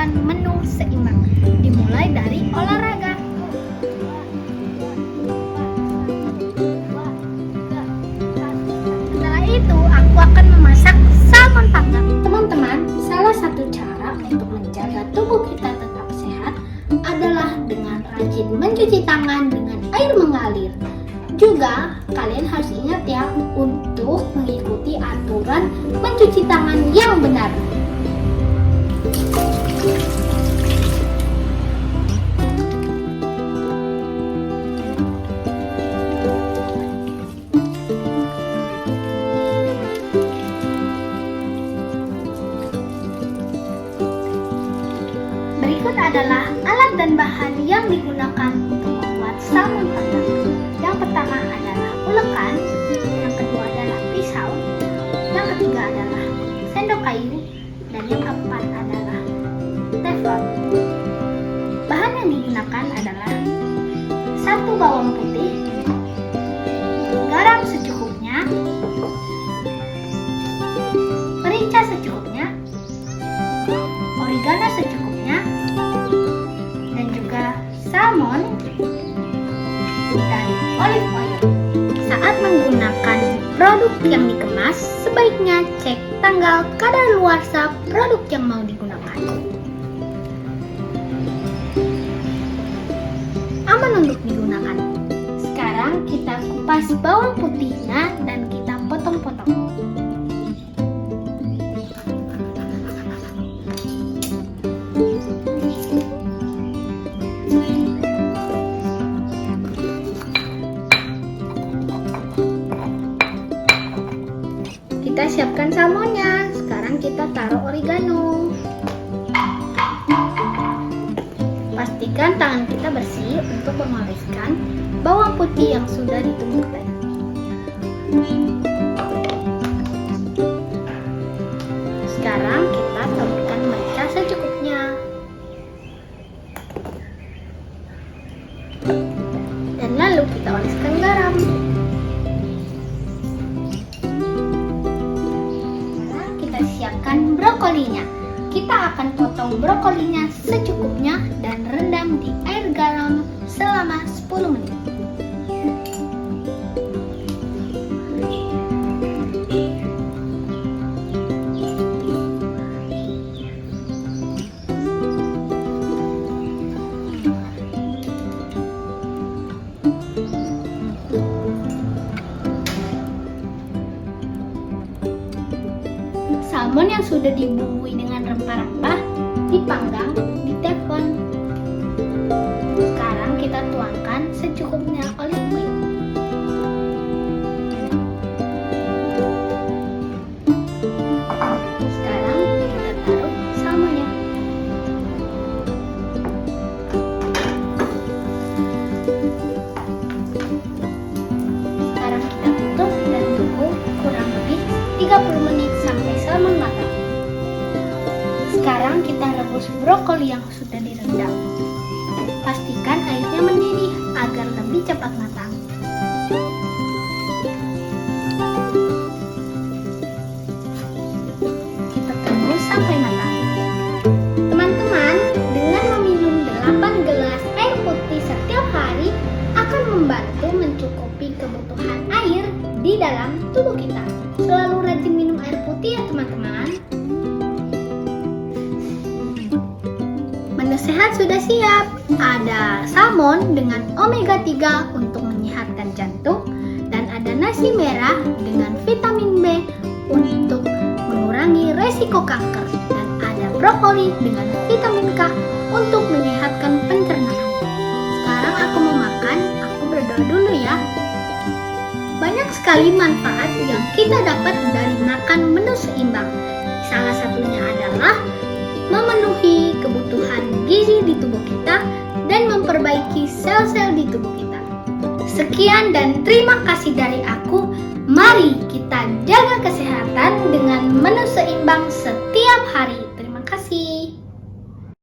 makan menu seimbang. Dimulai dari olahraga. Setelah itu aku akan memasak salmon panggang. Teman-teman, salah satu cara untuk menjaga tubuh kita tetap sehat adalah dengan rajin mencuci tangan dengan air mengalir. Juga kalian harus ingat ya untuk mengikuti aturan mencuci tangan yang benar. Berikut adalah alat dan bahan yang digunakan untuk membuat salmon panggang. Yang pertama adalah ulekan, yang kedua adalah pisau, yang ketiga adalah sendok kayu, dan yang keempat adalah teflon. Bahan yang digunakan adalah 1 bawang putih, garam secukupnya, merica secukupnya, oregano secukupnya, dan juga salmon dan olive oil. Saat menggunakan produk yang dikemas, sebaiknya cek tanggal kadaluarsa produk yang mau digunakan. Aman untuk digunakan. Sekarang kita kupas bawang putihnya dan kita potong-potong. Kita siapkan salmonnya. Sekarang kita taruh oregano. Pastikan tangan kita bersih untuk mengoleskan bawang putih yang sudah ditumbuk tadi. Sekarang kita taburkan merica secukupnya. Dan lalu kita oleskan garam. Siapkan brokolinya. Kita akan potong brokolinya secukupnya dan rendam di air garam selama 10 menit. Salmon yang sudah dibumbui dengan rempah-rempah dipanggang di teflon. Sekarang kita tuangkan secukupnya olive oil. Sekarang kita taruh salmonnya. Sekarang kita tutup dan tunggu kurang lebih 30 menit sampai salmon matang. Sekarang kita rebus brokoli yang sudah direndam. Pastikan airnya mendidih agar lebih cepat matang. Kita tunggu sampai matang. Teman-teman, dengan meminum 8 gelas air putih setiap hari akan membantu mencukupi kebutuhan air di dalam tubuh kita. Selalu rajin minum air putih ya teman-teman. Menu sehat sudah siap. Ada salmon dengan omega 3 untuk menyehatkan jantung, dan ada nasi merah dengan vitamin B untuk mengurangi resiko kanker, dan ada brokoli dengan vitamin K untuk menyehatkan pencernaan. Sekarang aku mau makan, aku berdoa dulu ya. Banyak sekali manfaat yang kita dapat dari makan menu seimbang. Salah satunya adalah memenuhi kebutuhan gizi di tubuh kita dan memperbaiki sel-sel di tubuh kita. Sekian dan terima kasih dari aku. Mari kita jaga kesehatan dengan menu seimbang setiap hari.